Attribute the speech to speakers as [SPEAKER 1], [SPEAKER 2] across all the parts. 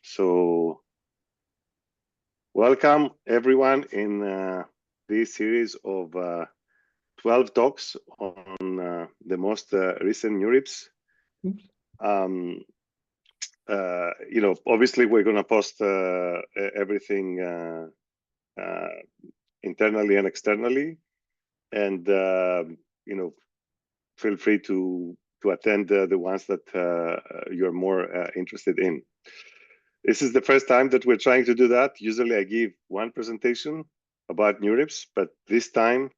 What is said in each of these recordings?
[SPEAKER 1] So welcome everyone in this series of 12 talks on the most recent NeurIPS. Obviously we're going to post everything internally and externally, and feel free to attend the ones that you're more interested in. This is the first time that we're trying to do that. Usually I give one presentation about NeurIPS, but this time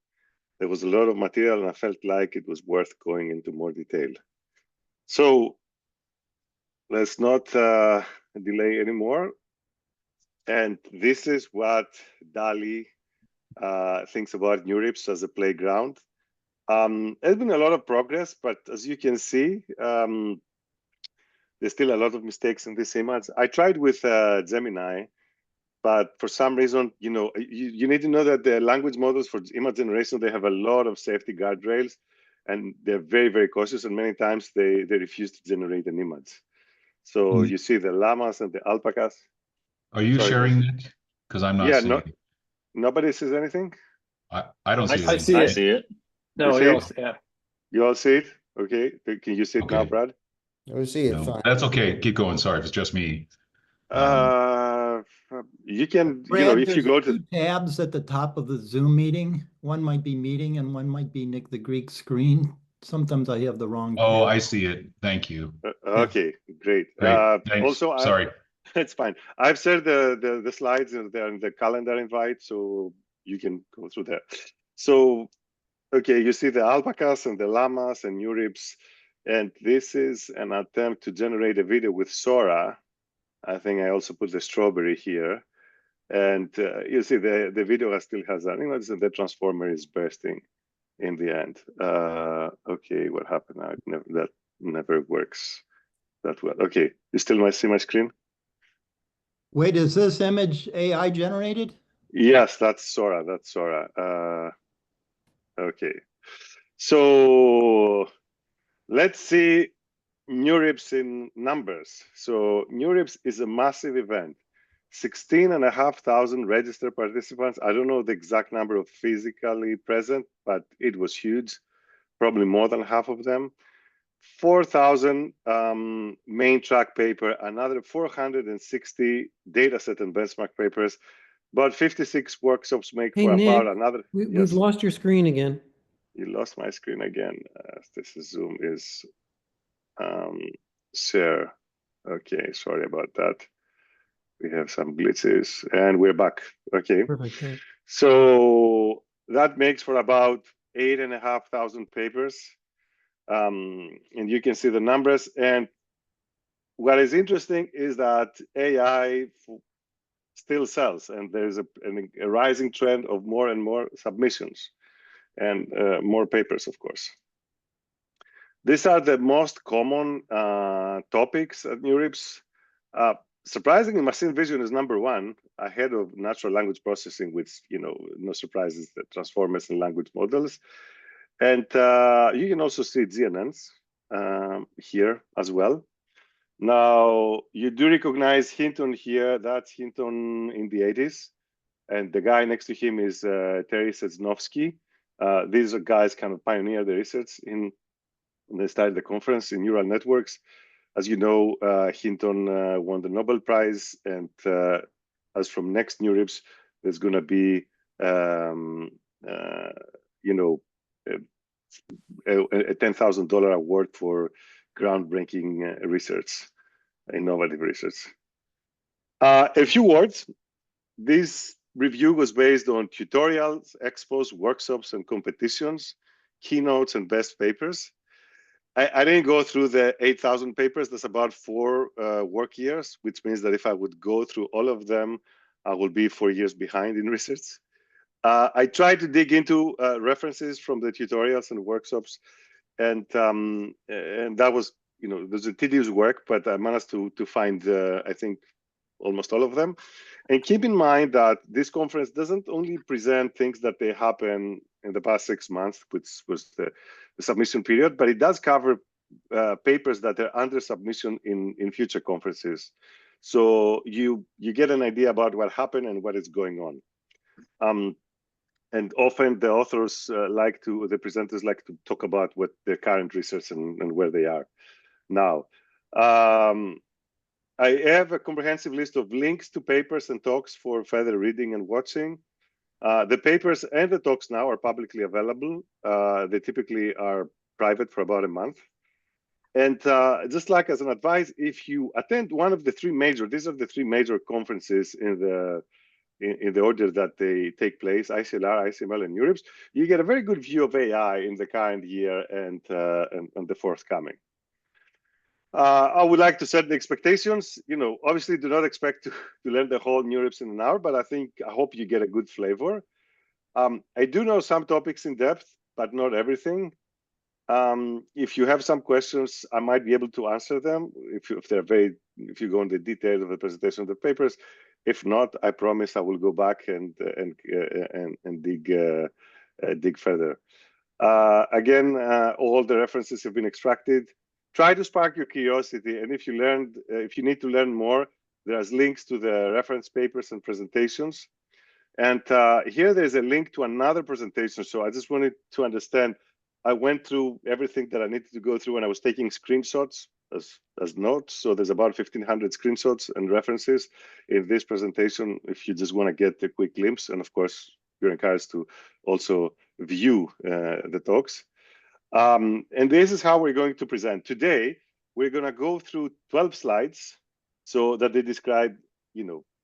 [SPEAKER 1] there was a lot of material and I felt like it was worth going into more detail. So let's not delay anymore. And this is what DALI thinks about NeurIPS as a playground. There's been a lot of progress, but as you can see, there's still a lot of mistakes in this image. I tried with Gemini, but for some reason, you need to know that the language models for image generation, they have a lot of safety guardrails, and they're very, very cautious, and many times they refuse to generate an image. So you see the llamas and the alpacas.
[SPEAKER 2] Are you sharing that? Because I'm not seeing it.
[SPEAKER 1] Nobody sees anything?
[SPEAKER 2] I don't see it.
[SPEAKER 3] I see it. No, you all see it.
[SPEAKER 1] You all see it? Okay. Can you see it now, Brad?
[SPEAKER 4] I see it fine.
[SPEAKER 2] That's okay. Keep going. Sorry if it's just me.
[SPEAKER 1] You can,
[SPEAKER 5] Brad,
[SPEAKER 1] if you go to
[SPEAKER 5] two tabs at the top of the Zoom meeting. One might be meeting and one might be the Greek screen. Sometimes I have the wrong
[SPEAKER 2] Oh,
[SPEAKER 5] tab.
[SPEAKER 2] I see it. Thank you.
[SPEAKER 1] Okay, great. Also,
[SPEAKER 2] sorry.
[SPEAKER 1] It's fine. I've shared the slides in the calendar invite, so you can go through that. So, okay, you see the alpacas and the llamas and NeurIPS, and this is an attempt to generate a video with Sora. I think I also put the strawberry here, and you see the video still has an image, and the transformer is bursting in the end. Okay, what happened now? That never works that well. Okay, you still might see my screen?
[SPEAKER 5] Wait, is this image AI generated?
[SPEAKER 1] Yes, that's Sora. That's Sora. Okay, so let's see NeurIPS in numbers. So NeurIPS is a massive event. 16,500 registered participants. I don't know the exact number of physically present, but it was huge, probably more than half of them. 4,000 main track paper, another 460 dataset and benchmark papers, about 56 workshops make for
[SPEAKER 6] Nick,
[SPEAKER 1] about another.
[SPEAKER 6] We've lost your screen again.
[SPEAKER 1] You lost my screen again. This is Zoom is share. Okay, sorry about that. We have some glitches and we're back. Okay.
[SPEAKER 6] Perfect. Thanks.
[SPEAKER 1] So that makes for about 8,500 papers. And you can see the numbers. And what is interesting is that AI still sells, and there's a rising trend of more and more submissions and more papers, of course. These are the most common topics at NeurIPS. Surprisingly, machine vision is #1, ahead of natural language processing, which, no surprises, the transformers and language models. And you can also see GNNs here as well. Now, you do recognize Hinton here. That's Hinton in the 80s. And the guy next to him is Terry Sedznovsky. These are guys kind of pioneered the research when they started the conference in neural networks. As you know, Hinton won the Nobel Prize. And as from next NeurIPS, there's going to be, a $10,000 award for groundbreaking research, innovative research. A few words. This review was based on tutorials, expos, workshops, and competitions, keynotes, and best papers. I didn't go through the 8,000 papers. That's about 4 work years, which means that if I would go through all of them, I will be 4 years behind in research. I tried to dig into references from the tutorials and workshops, and that was, there's a tedious work, but I managed to find, I think, almost all of them. And keep in mind that this conference doesn't only present things that they happen in the past 6 months, which was the submission period, but it does cover papers that are under submission in future conferences. So you get an idea about what happened and what is going on. And often the authors the presenters like to talk about what their current research and where they are now. I have a comprehensive list of links to papers and talks for further reading and watching. The papers and the talks now are publicly available. They typically are private for about a month. And just like as an advice, if you attend one of the these are the three major conferences in the order that they take place, ICLR, ICML, and NeurIPS, you get a very good view of AI in the current year and the forthcoming. I would like to set the expectations. Obviously, do not expect to learn the whole NeurIPS in an hour, but I hope you get a good flavor. I do know some topics in depth, but not everything. If you have some questions, I might be able to answer them if you go into the details of the presentation of the papers. If not, I promise I will go back and dig further. Again, all the references have been extracted. Try to spark your curiosity, and if you need to learn more, there's links to the reference papers and presentations. And here there's a link to another presentation. So I just wanted to understand. I went through everything that I needed to go through, and I was taking screenshots as notes. So there's about 1,500 screenshots and references in this presentation if you just want to get a quick glimpse. And of course, you're encouraged to also view the talks. And this is how we're going to present. Today, we're going to go through 12 slides so that they describe,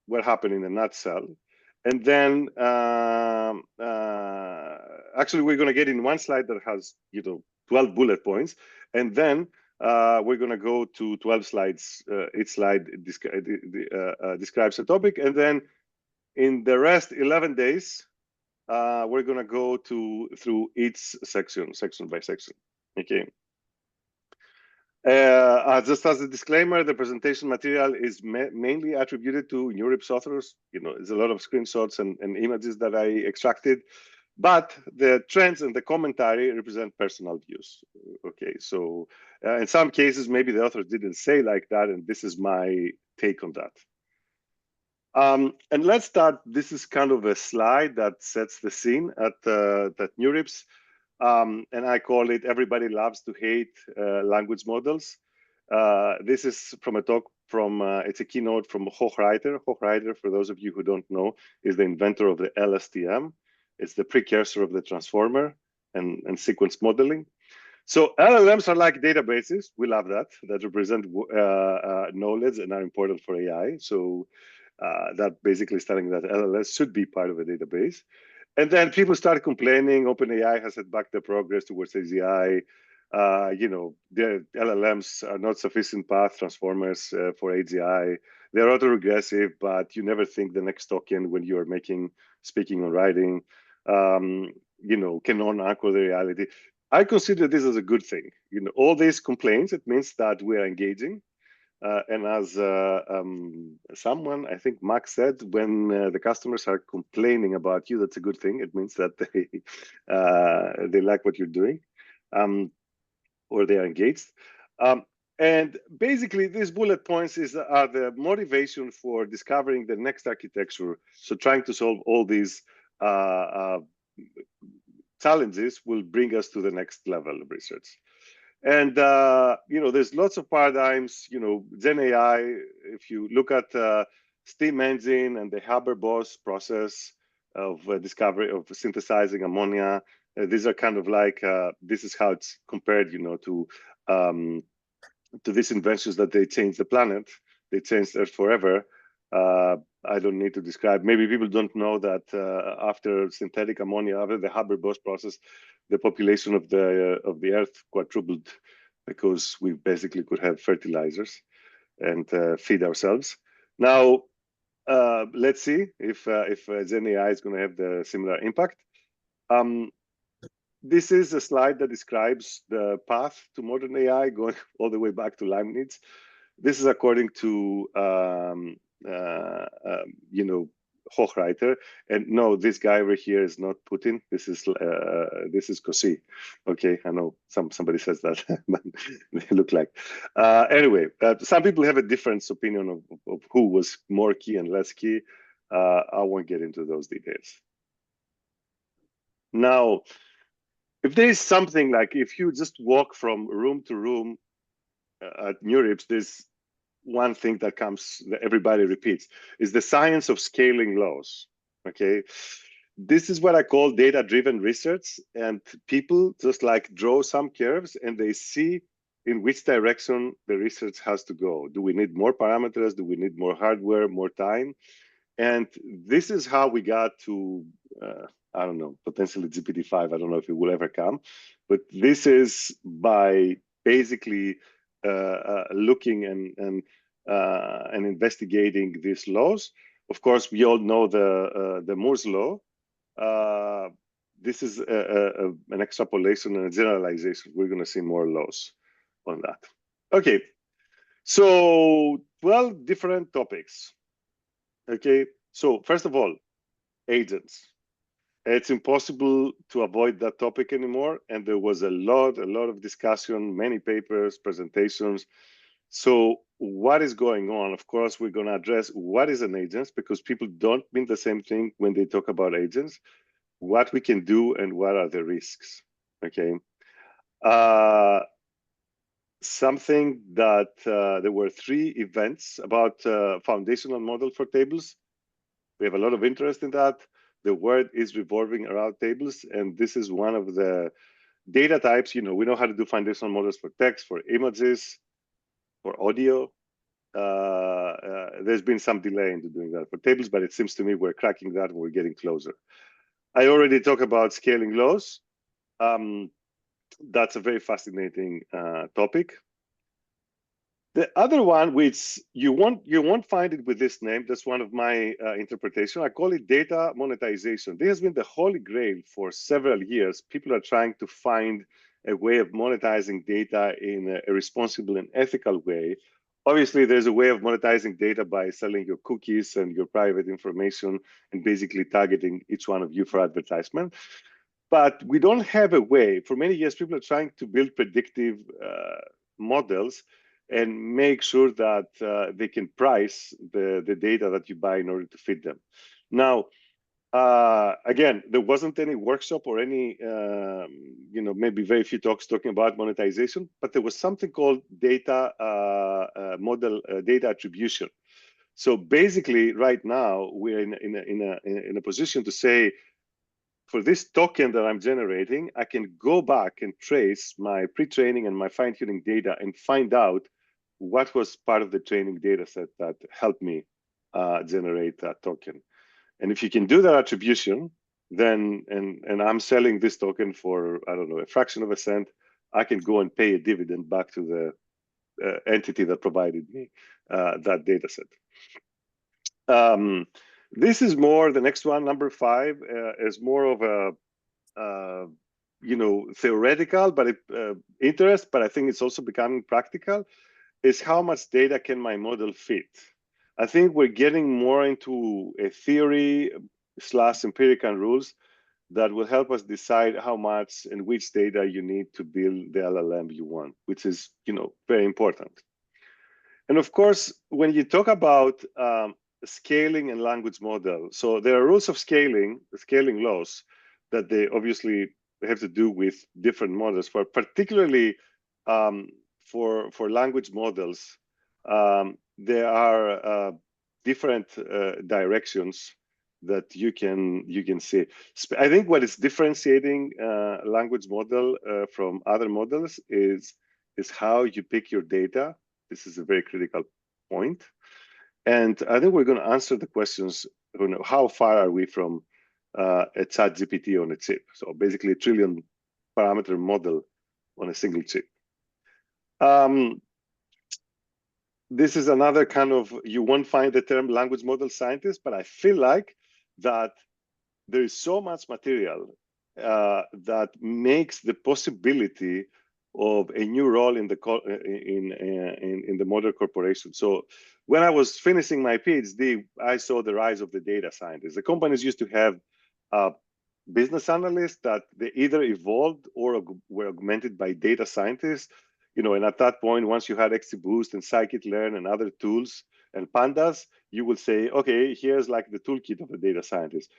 [SPEAKER 1] what happened in a nutshell. And then actually, we're going to get in one slide that has 12 bullet points, and then we're going to go to 12 slides. Each slide describes a topic, and then in the rest 11 days, we're going to go through each section by section. Okay. Just as a disclaimer, the presentation material is mainly attributed to NeurIPS authors. There's a lot of screenshots and images that I extracted, but the trends and the commentary represent personal views. Okay, so in some cases, maybe the authors didn't say like that, and this is my take on that. And let's start. This is kind of a slide that sets the scene at NeurIPS. And I call it "Everybody Loves to Hate Language Models." This is from a talk it's a keynote from Hochreiter. Hochreiter, for those of you who don't know, is the inventor of the LSTM. It's the precursor of the transformer and sequence modeling. So LLMs are like databases. We love that represent knowledge and are important for AI. So that basically is telling that LLMs should be part of a database. And then people start complaining. OpenAI has set back the progress towards AGI. The LLMs are not sufficient path transformers for AGI. They're autoregressive, but you never think the next token when you're speaking or writing, cannot anchor the reality. I consider this as a good thing. All these complaints, it means that we are engaging. And as someone, I think Max said, when the customers are complaining about you, that's a good thing. It means that they like what you're doing, or they are engaged. And basically, these bullet points are the motivation for discovering the next architecture. So trying to solve all these challenges will bring us to the next level of research. And there's lots of paradigms. Gen AI. If you look at steam engine and the Haber-Bosch process of discovery of synthesizing ammonia, these are kind of like this is how it's compared, to these inventions that they changed the planet. They changed Earth forever. I don't need to describe. Maybe people don't know that after synthetic ammonia, after the Haber-Bosch process, the population of the Earth quadrupled because we basically could have fertilizers and feed ourselves. Now, let's see if Gen AI is going to have the similar impact. This is a slide that describes the path to modern AI, going all the way back to Leibniz. This is according to Hochreiter, and no, this guy over here is not Putin. This is Cossey. Okay, I know somebody says that, but they look like. Anyway, some people have a different opinion of who was more key and less key. I won't get into those details. Now, if there is something like, if you just walk from room to room at NeurIPS, there's one thing that everybody repeats, is the science of scaling laws, okay? This is what I call data-driven research, and people just like draw some curves and they see in which direction the research has to go. Do we need more parameters? Do we need more hardware, more time? And this is how we got to, I don't know, potentially GPT-5. I don't know if it will ever come, but this is by basically looking and investigating these laws. Of course, we all know the Moore's law. This is an extrapolation and a generalization. We're going to see more laws on that. Okay, so 12 different topics. Okay, so first of all, agents. It's impossible to avoid that topic anymore, and there was a lot of discussion, many papers, presentations. So what is going on? Of course, we're going to address what is an agent, because people don't mean the same thing when they talk about agents, what we can do, and what are the risks, okay? Something that there were 3 events about foundational model for tables. We have a lot of interest in that. The world is revolving around tables, and this is one of the data types. You know, we know how to do foundational models for text, for images, for audio. There's been some delay into doing that for tables, but it seems to me we're cracking that and we're getting closer. I already talked about scaling laws. That's a very fascinating topic. The other one, which you won't find it with this name, that's one of my interpretation. I call it data monetization. This has been the holy grail for several years. People are trying to find a way of monetizing data in a responsible and ethical way. Obviously, there's a way of monetizing data by selling your cookies and your private information and basically targeting each one of you for advertisement. But we don't have a way. For many years, people are trying to build predictive models and make sure that they can price the data that you buy in order to feed them. Now, again, there wasn't any workshop or any, maybe very few talks talking about monetization, but there was something called data data attribution. So basically, right now, we're in a position to say, for this token that I'm generating, I can go back and trace my pre-training and my fine-tuning data and find out what was part of the training data set that helped me generate that token. And if you can do that attribution, then, and I'm selling this token for, I don't know, a fraction of a cent, I can go and pay a dividend back to the entity that provided me that data set. This is more, the next one, number 5, is more of a, theoretical, but interest, but I think it's also becoming practical, is how much data can my model fit? I think we're getting more into a theory / empirical rules that will help us decide how much and which data you need to build the LLM you want, which is, very important. And of course, when you talk about scaling and language model, so there are rules of scaling laws that they obviously have to do with different models. For particularly for language models, there are different directions that you can see. I think what is differentiating language model from other models is how you pick your data. This is a very critical point. And I think we're going to answer the questions, how far are we from a ChatGPT on a chip? So basically a trillion parameter model on a single chip. This is another kind of, you won't find the term language model scientist, but I feel like that there is so much material that makes the possibility of a new role in the modern corporation. So when I was finishing my PhD, I saw the rise of the data scientists. The companies used to have business analysts that they either evolved or were augmented by data scientists. And at that point, once you had XGBoost and scikit-learn and other tools, and pandas, you will say, okay, here's like the toolkit of a data scientist.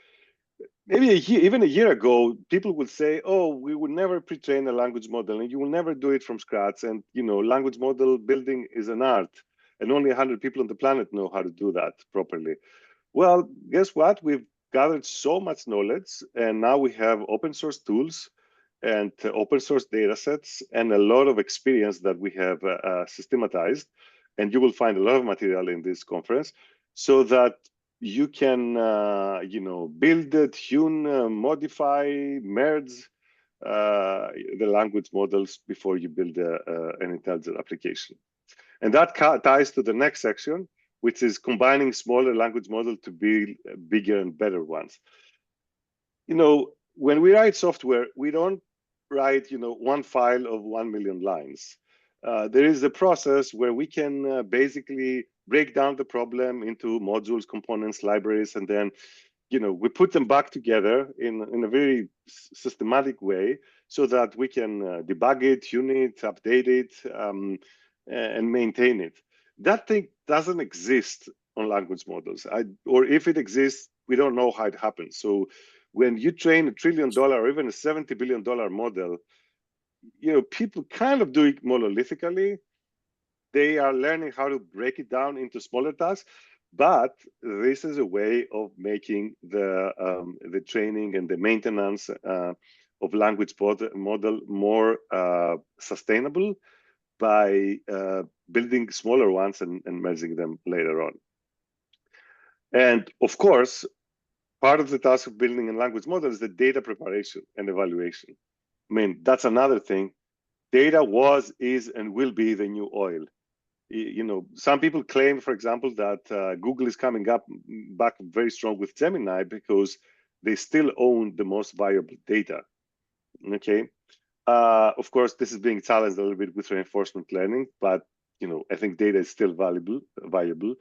[SPEAKER 1] Maybe even a year ago, people would say, oh, we would never pre-train a language model and you will never do it from scratch. And, language model building is an art and only 100 people on the planet know how to do that properly. Well, guess what? We've gathered so much knowledge and now we have open source tools and open source data sets and a lot of experience that we have systematized. And you will find a lot of material in this conference so that you can, build, tune, modify, merge the language models before you build an intelligent application. And that ties to the next section, which is combining smaller language models to build bigger and better ones. When we write software, we don't write, one file of 1 million lines. There is a process where we can basically break down the problem into modules, components, libraries, and then, we put them back together in a very systematic way so that we can debug it, tune it, update it, and maintain it. That thing doesn't exist on language models, or if it exists, we don't know how it happens. So when you train $1 trillion or even a $70 billion model, people kind of do it monolithically. They are learning how to break it down into smaller tasks, but this is a way of making the training and the maintenance of language model more sustainable by building smaller ones and merging them later on. And of course, part of the task of building a language model is the data preparation and evaluation. I mean, that's another thing. Data was, is, and will be the new oil. Some people claim, for example, that Google is coming back very strong with Gemini because they still own the most valuable data. Okay. Of course, this is being challenged a little bit with reinforcement learning, but I think data is still valuable.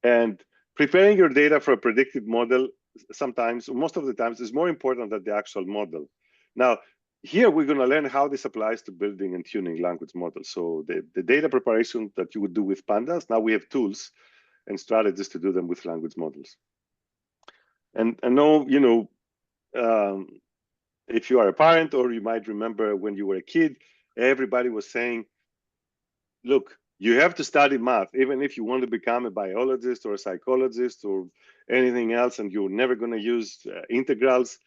[SPEAKER 1] And preparing your data for a predictive model sometimes, most of the times, is more important than the actual model. Now, here we're going to learn how this applies to building and tuning language models. So the data preparation that you would do with pandas, now we have tools and strategies to do them with language models. And I know, if you are a parent, or you might remember when you were a kid, everybody was saying, look, you have to study math, even if you want to become a biologist or a psychologist or anything else, and you're never going to use integrals.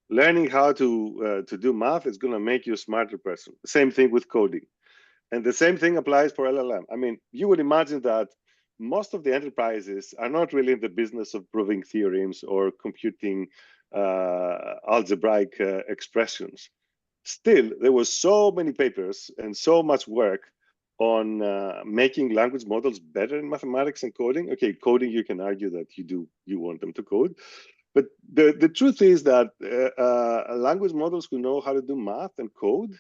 [SPEAKER 1] Learning how to do math is going to make you a smarter person. Same thing with coding. And the same thing applies for LLM. I mean, you would imagine that most of the enterprises are not really in the business of proving theorems or computing algebraic expressions. Still, there were so many papers and so much work on making language models better in mathematics and coding. Okay, coding, you can argue that you want them to code. But the truth is that language models who know how to do math and code,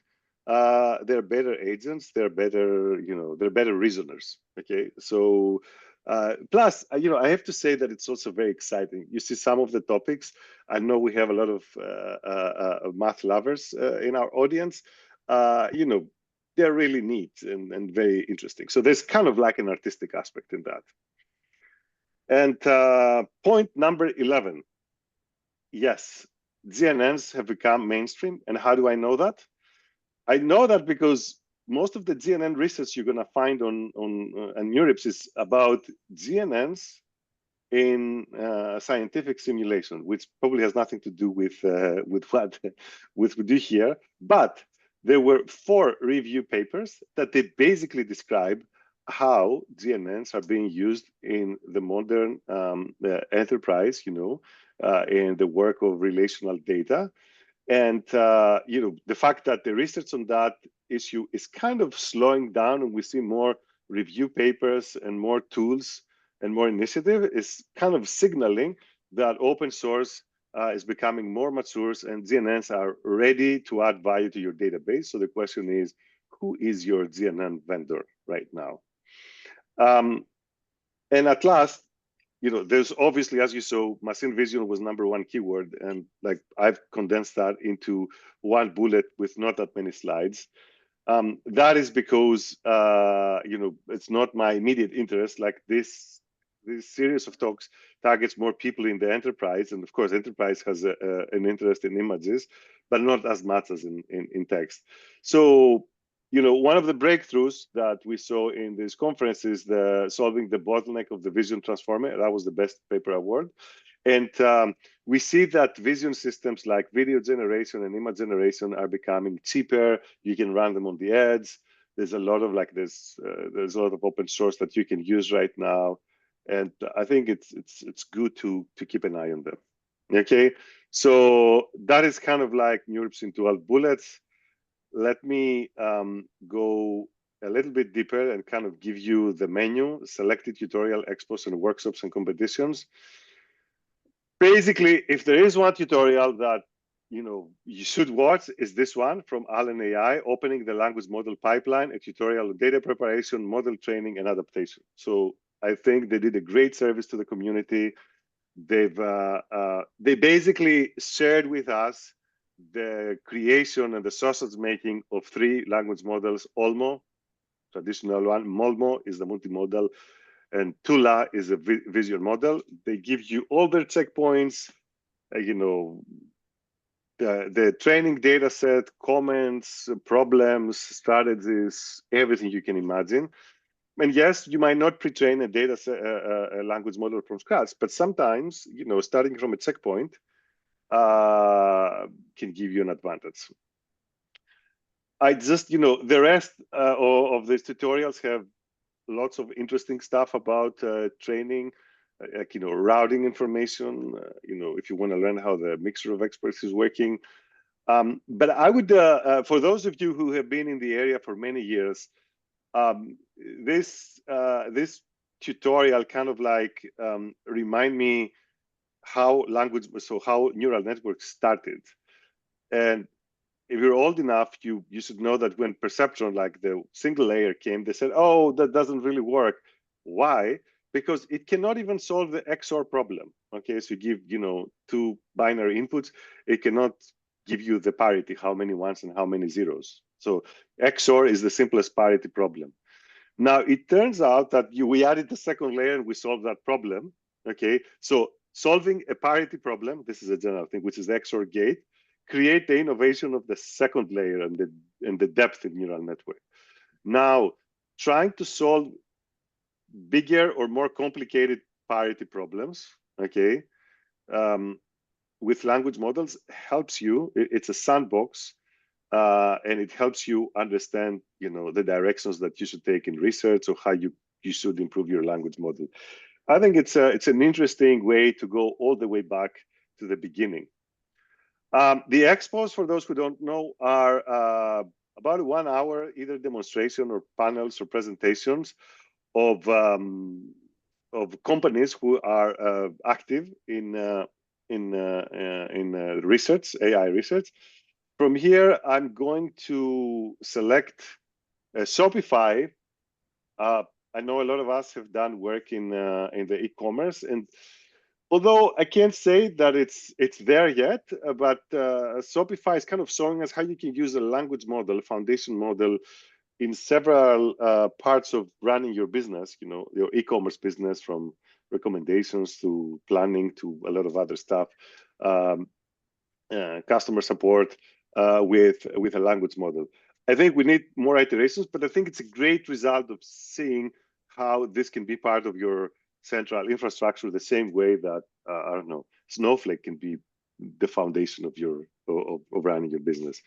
[SPEAKER 1] they're better agents, they're better, they're better reasoners. Okay, so plus, I have to say that it's also very exciting. You see some of the topics. I know we have a lot of math lovers in our audience. They're really neat and very interesting. So there's kind of like an artistic aspect in that. And point number 11. Yes, GNNs have become mainstream. And how do I know that? I know that because most of the GNN research you're going to find on NeurIPS is about GNNs in scientific simulation, which probably has nothing to do with what we do here. But there were 4 review papers that they basically describe how GNNs are being used in the modern enterprise, in the work of relational data. And the fact that the research on that issue is kind of slowing down, and we see more review papers and more tools and more initiative, is kind of signaling that open source is becoming more mature and GNNs are ready to add value to your database. So the question is, who is your GNN vendor right now? And at last, there's obviously, as you saw, machine vision was #1 keyword, and like I've condensed that into one bullet with not that many slides. That is because it's not my immediate interest. Like this series of talks targets more people in the enterprise, and of course, enterprise has an interest in images, but not as much as in text. So, one of the breakthroughs that we saw in this conference is solving the bottleneck of the vision transformer. That was the best paper award. And we see that vision systems like video generation and image generation are becoming cheaper. You can run them on the edge. There's a lot of there's a lot of open source that you can use right now, and I think it's good to keep an eye on them. Okay, so that is kind of like NeurIPS in 12 bullets. Let me go a little bit deeper and kind of give you the menu: selected tutorial, expos, and workshops and competitions. Basically, if there is one tutorial that you should watch, is this one from Allen AI, opening the language model pipeline, a tutorial on data preparation, model training, and adaptation. So I think they did a great service to the community. They basically shared with us the creation and the sausage making of 3 language models: Olmo, traditional one; Molmo is the multimodal; and Tula is a visual model. They give you all their checkpoints, the training data set, comments, problems, strategies, everything you can imagine. And yes, you might not pre-train a data set, a language model from scratch, but sometimes, starting from a checkpoint can give you an advantage. I just, the rest of these tutorials have lots of interesting stuff about training, routing information, if you want to learn how the mixture of experts is working. But I would, for those of you who have been in the area for many years, this tutorial kind of remind me how neural networks started. And if you're old enough, you should know that when perceptron, like the single layer, came, they said, oh, that doesn't really work. Why? Because it cannot even solve the XOR problem. Okay, so you give 2 binary inputs, it cannot give you the parity, how many ones and how many zeros. So XOR is the simplest parity problem. Now it turns out that we added the second layer and we solved that problem. Okay, so solving a parity problem, this is a general thing, which is the XOR gate, create the innovation of the second layer and the depth in neural network. Now, trying to solve bigger or more complicated parity problems, okay, with language models helps you. It's a sandbox, and it helps you understand, the directions that you should take in research or how you should improve your language model. I think it's an interesting way to go all the way back to the beginning. The expos, for those who don't know, are about 1 hour, either demonstration or panels or presentations of companies who are active in research, AI research. From here, I'm going to select Shopify. I know a lot of us have done work in the e-commerce, and although I can't say that it's there yet, but Shopify is kind of showing us how you can use a language model, foundation model, in several parts of running your business, your e-commerce business, from recommendations to planning to a lot of other stuff, customer support with a language model. I think we need more iterations, but I think it's a great result of seeing how this can be part of your central infrastructure, the same way that I don't know, Snowflake can be the foundation of running your business.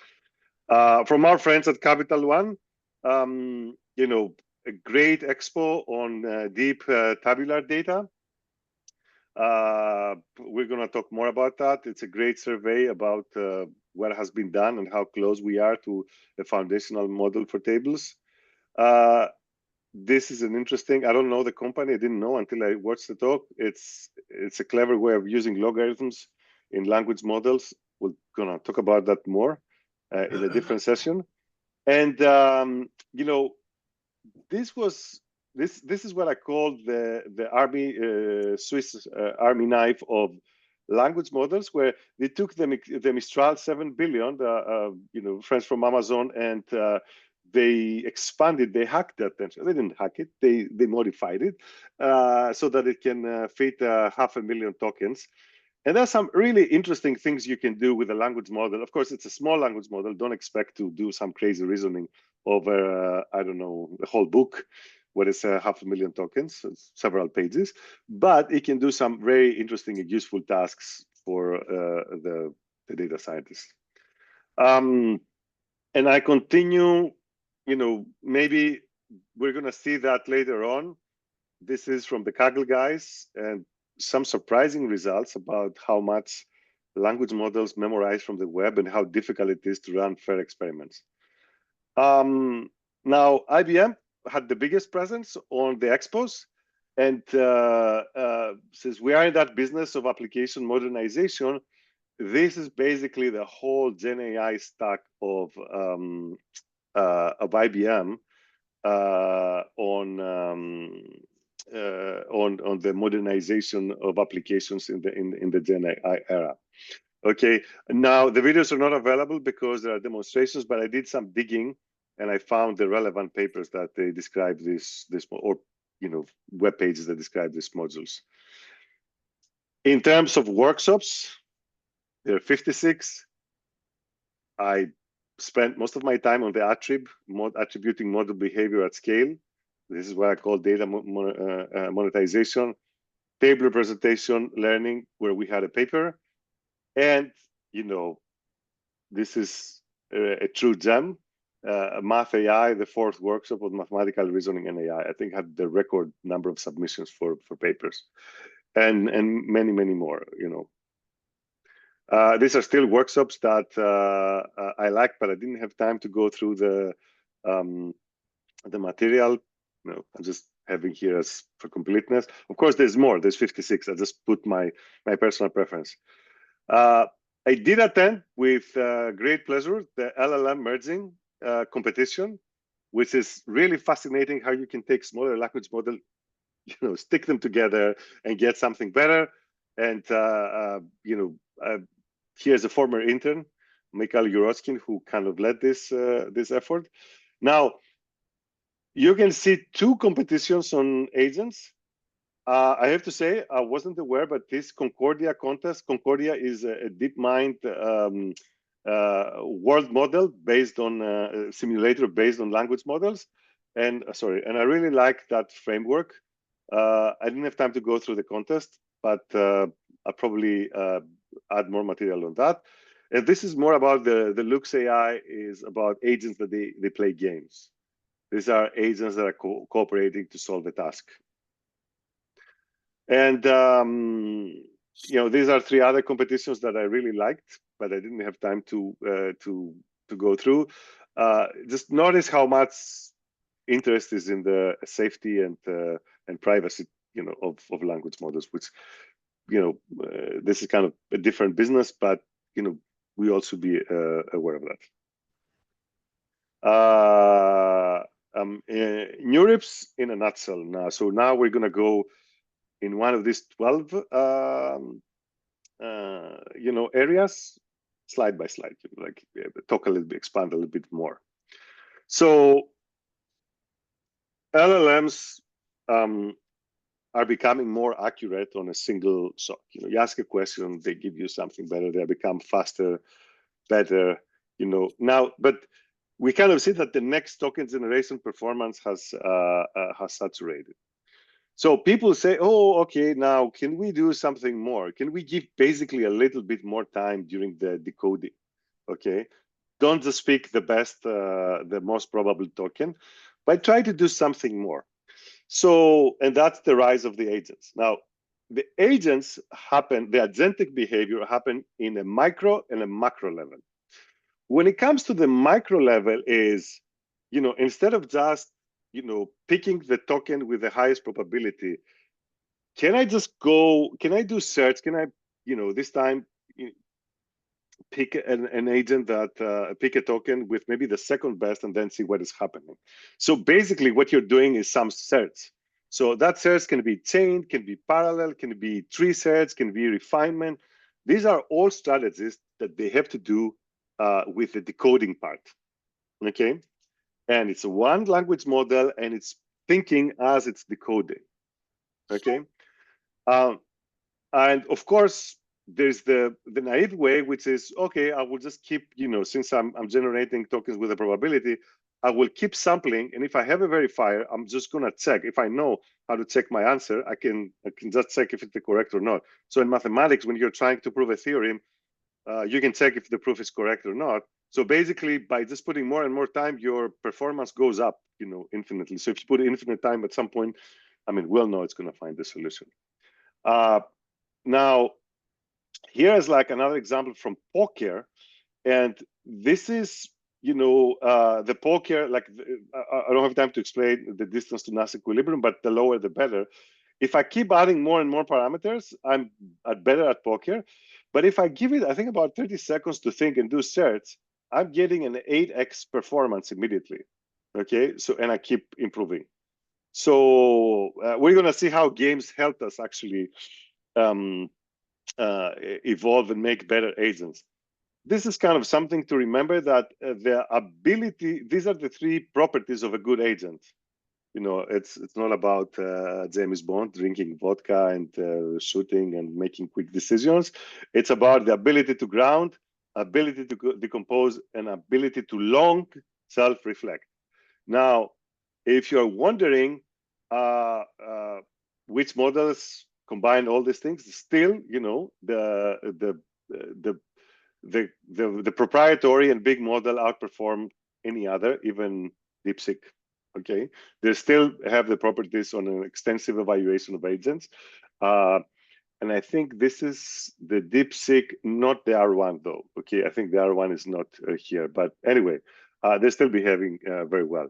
[SPEAKER 1] From our friends at Capital One, a great expo on deep tabular data. We're going to talk more about that. It's a great survey about what has been done and how close we are to a foundational model for tables. This is an interesting, I don't know the company, I didn't know until I watched the talk. It's a clever way of using logarithms in language models. We're going to talk about that more in a different session. And, this is what I call the army, Swiss army knife of language models, where they took the Mistral 7 billion, friends from Amazon, and they expanded, they hacked the attention. They didn't hack it, they modified it so that it can fit 500,000 tokens. And there's some really interesting things you can do with a language model. Of course, it's a small language model. Don't expect to do some crazy reasoning over, I don't know, the whole book, where it's 500,000 tokens, several pages. But it can do some very interesting and useful tasks for the data scientist. And I continue, maybe we're going to see that later on. This is from the Kaggle guys, and some surprising results about how much language models memorize from the web and how difficult it is to run fair experiments. Now, IBM had the biggest presence on the expos. And since we are in that business of application modernization, this is basically the whole Gen AI stack of IBM on the modernization of applications in the Gen AI era. Okay, now the videos are not available because there are demonstrations, but I did some digging and I found the relevant papers that they describe this or web pages that describe these modules. In terms of workshops, there are 56. I spent most of my time on the attributing model behavior at scale. This is what I call data monetization, table presentation learning, where we had a paper. And, this is a true gem. Math AI, the 4th workshop of mathematical reasoning and AI, I think had the record number of submissions for papers, and many, many more, These are still workshops that I like, but I didn't have time to go through the material. I'm just having here as for completeness. Of course, there's more. There's 56. I just put my personal preference. I did attend with great pleasure the LLM merging competition, which is really fascinating how you can take smaller language model, stick them together and get something better. And here's a former intern, Mikhail Yurotskin, who kind of led this effort. Now, you can see 2 competitions on agents. I have to say, I wasn't aware, but this Concordia contest, Concordia is a DeepMind world model based on simulator based on language models. And and I really like that framework. I didn't have time to go through the contest, but I'll probably add more material on that. And this is more about the Lux AI is about agents that they play games. These are agents that are cooperating to solve a task. And these are 3 other competitions that I really liked, but I didn't have time to go through. Just notice how much interest is in the safety and privacy, of language models, which this is kind of a different business, but we also be aware of that. NeurIPS in a nutshell now. So now we're going to go in one of these 12 areas, slide by slide, talk a little bit, expand a little bit more. So LLMs are becoming more accurate on a single shot. You ask a question, they give you something better, they become faster, better, now, but we kind of see that the next token generation performance has saturated. So people say, oh, okay, now can we do something more? Can we give basically a little bit more time during the decoding? Okay, don't just pick the best, the most probable token, but try to do something more. So, and that's the rise of the agents. Now, the agents happen, the agentic behavior happen in a micro and a macro level. When it comes to the micro level is, instead of just, picking the token with the highest probability, can I do search? Can I, this time pick an agent that pick a token with maybe the second best and then see what is happening. So basically what you're doing is some search. So that search can be chained, can be parallel, can be tree search, can be refinement. These are all strategies that they have to do with the decoding part, okay? And it's one language model, and it's thinking as it's decoding. Okay. And of course, there's the naive way, which is, okay, I will just keep, since I'm generating tokens with a probability, I will keep sampling. And if I have a verifier, I'm just going to check. If I know how to check my answer, I can just check if it's correct or not. So in mathematics, when you're trying to prove a theorem, you can check if the proof is correct or not. So basically, by just putting more and more time, your performance goes up, infinitely. So if you put infinite time, at some point, we'll know it's going to find the solution. Now, here's like another example from poker, and this is, the poker. Like, I don't have time to explain the distance to Nash equilibrium, but the lower the better. If I keep adding more and more parameters, I'm better at poker. But if I give it, I think, about 30 seconds to think and do search, I'm getting an 8x performance immediately. Okay, so, and I keep improving. So we're gonna see how games help us actually evolve and make better agents. This is kind of something to remember, that the ability, these are the three properties of a good agent. It's not about James Bond drinking vodka and shooting and making quick decisions. It's about the ability to ground, ability to decompose, and ability to long self-reflect. Now, if you're wondering which models combine all these things, still, the proprietary and big model outperform any other, even DeepSeek. Okay, they still have the properties on an extensive evaluation of agents. And I think this is the DeepSeek, not the R1 though. Okay, I think the R1 is not here, but anyway, they're still behaving very well.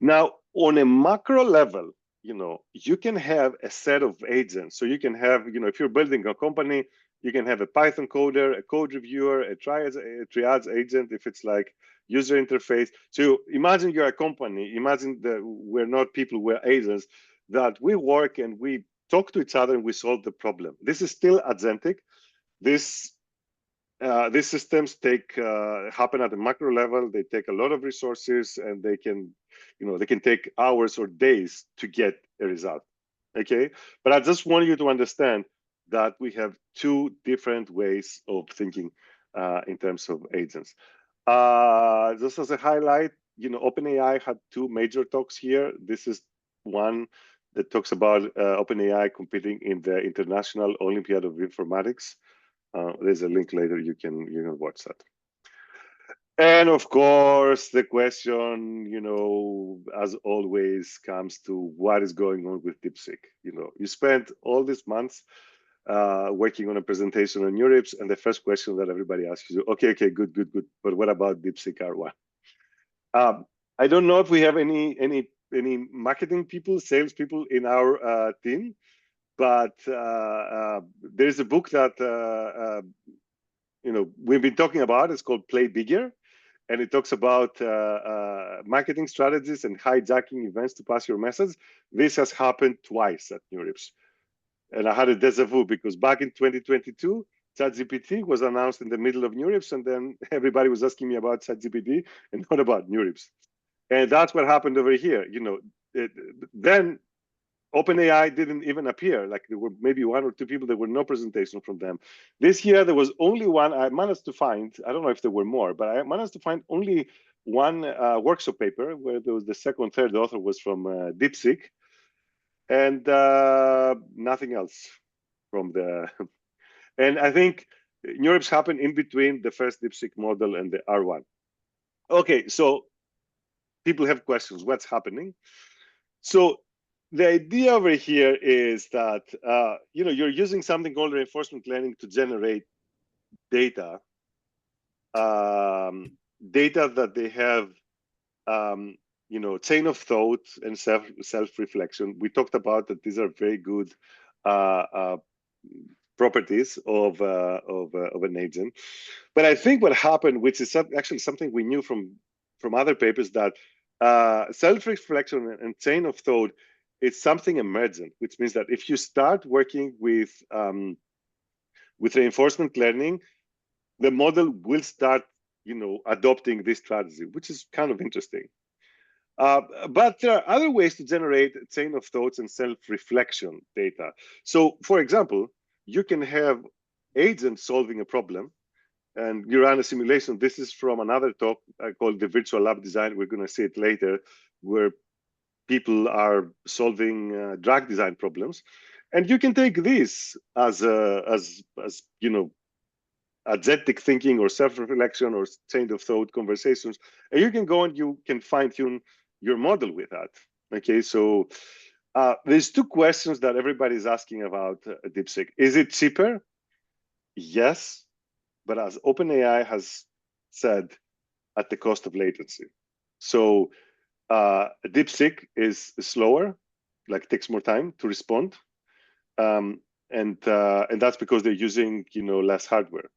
[SPEAKER 1] Now, on a macro level, you can have a set of agents. So you can have, if you're building a company, you can have a Python coder, a code reviewer, a triage agent, if it's like user interface. So imagine you're a company, imagine that we're not people, we're agents, that we work and we talk to each other and we solve the problem. This is still agentic. These systems happen at the macro level. They take a lot of resources, and they can take hours or days to get a result. Okay, but I just want you to understand that we have two different ways of thinking in terms of agents. Just as a highlight, OpenAI had two major talks here. This is one that talks about OpenAI competing in the International Olympiad of Informatics. There's a link later, you can watch that. And of course, the question, as always, comes to what is going on with DeepSeek. You spent all these months working on a presentation on NeurIPS, and the first question that everybody asks you, okay, good, but what about DeepSeek R1? I don't know if we have any marketing people, sales people in our team, but there's a book that we've been talking about. It's called Play Bigger, and it talks about marketing strategies and hijacking events to pass your message. This has happened twice at NeurIPS, and I had a deja vu because back in 2022, ChatGPT was announced in the middle of NeurIPS, and then everybody was asking me about ChatGPT and not about NeurIPS. And that's what happened over here. Then OpenAI didn't even appear. Like, there were maybe one or two people. There were no presentation from them. This year, there was only one. I managed to find, I don't know if there were more, but I managed to find only one workshop paper where there was the second, third author was from DeepSeek, and nothing else from the. And I think NeurIPS happened in between the first DeepSeek model and the R1. Okay, so people have questions. What's happening? So the idea over here is that you're using something called reinforcement learning to generate data, data that they have, chain of thought and self-reflection. We talked about that these are very good properties of an agent. But I think what happened, which is actually something we knew from other papers, that self-reflection and chain of thought is something emergent, which means that if you start working with reinforcement learning, the model will start, adopting this strategy, which is kind of interesting. But there are other ways to generate chain of thoughts and self-reflection data. So, for example, you can have agents solving a problem, and you run a simulation. This is from another talk called the virtual lab design. We're going to see it later, where people are solving drug design problems, and you can take this as you know, agentic thinking or self-reflection or chain of thought conversations, and you can go and you can fine-tune your model with that. Okay, so there's two questions that everybody's asking about DeepSeek. Is it cheaper? Yes, but as OpenAI has said, at the cost of latency. So DeepSeek is slower, like takes more time to respond, and that's because they're using, you know, less hardware.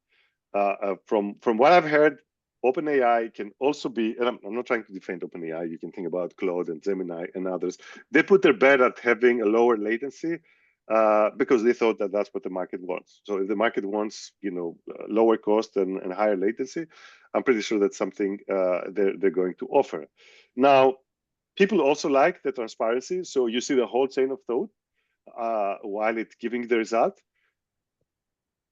[SPEAKER 1] From what I've heard, OpenAI can also be, and I'm not trying to defend OpenAI. You can think about Claude and Gemini and others. They put their bet at having a lower latency because they thought that that's what the market wants. So if the market wants, you know, lower cost and higher latency, I'm pretty sure that's something they're going to offer. Now, people also like the transparency. So you see the whole chain of thought while it's giving the result.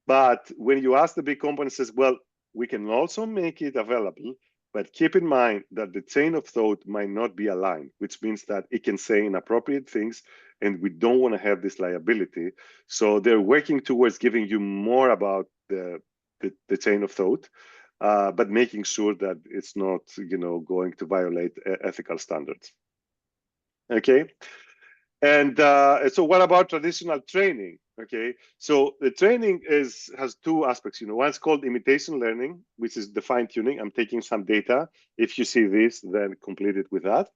[SPEAKER 1] But when you ask the big companies, says, well, we can also make it available, but keep in mind that the chain of thought might not be aligned, which means that it can say inappropriate things, and we don't want to have this liability. So they're working towards giving you more about the chain of thought, but making sure that it's not, you know, going to violate ethical standards. Okay. And so what about traditional training? Okay, so the training has two aspects. You know, one's called imitation learning, which is the fine tuning. I'm taking some data. If you see this, then complete it with that.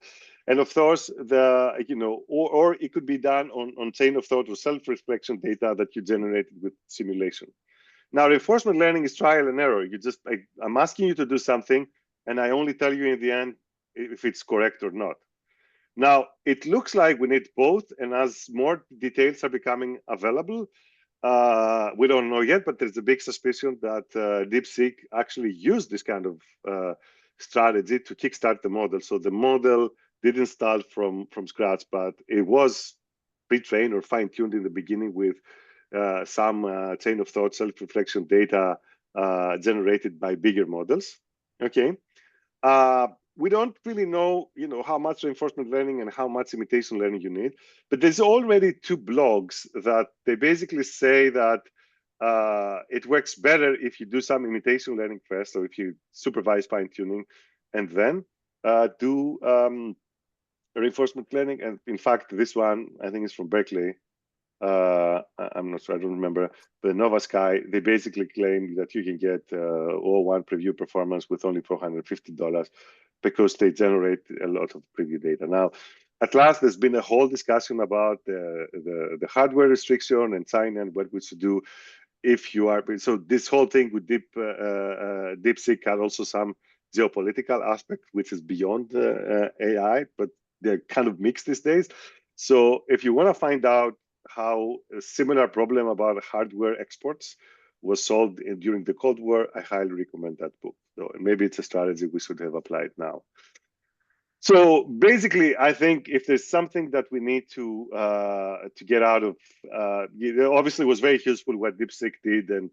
[SPEAKER 1] And of course, the, you know, or it could be done on chain of thought or self-reflection data that you generated with simulation. Now, reinforcement learning is trial and error. You just, I'm asking you to do something, and I only tell you in the end if it's correct or not. Now, it looks like we need both, and as more details are becoming available, we don't know yet, but there's a big suspicion that DeepSeek actually used this kind of strategy to kickstart the model. So the model didn't start from scratch, but it was pre-trained or fine-tuned in the beginning with some chain of thought, self-reflection data generated by bigger models. Okay. We don't really know, you know, how much reinforcement learning and how much imitation learning you need, but there's already two blogs that they basically say that it works better if you do some imitation learning first, or if you supervise fine tuning and then do reinforcement learning. And in fact, this one, I think is from Berkeley. I'm not sure, I don't remember, the Nova Sky, they basically claim that you can get O1 preview performance with only $450 because they generate a lot of preview data. Now, at last, there's been a whole discussion about the hardware restriction and China and what we should do if you are. So this whole thing with DeepSeek had also some geopolitical aspect, which is beyond AI, but they're kind of mixed these days. So if you want to find out how a similar problem about hardware exports was solved during the Cold War, I highly recommend that book. So maybe it's a strategy we should have applied now. So basically, I think if there's something that we need to get out of, obviously it was very useful what DeepSeek did and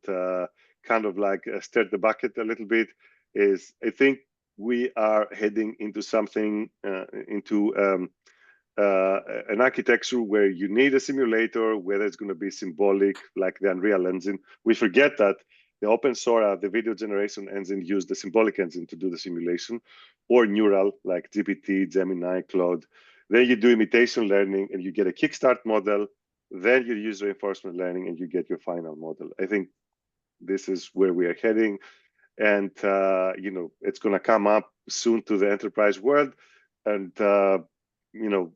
[SPEAKER 1] kind of like stirred the bucket a little bit, is I think we are heading into something, into an architecture where you need a simulator, whether it's going to be symbolic, like the Unreal Engine. We forget that the open source, the video generation engine, used the symbolic engine to do the simulation, or neural, like GPT, Gemini, Claude. Then you do imitation learning and you get a kickstart model. Then you use reinforcement learning and you get your final model. I think this is where we are heading. And, you know, it's going to come up soon to the enterprise world. And, you know,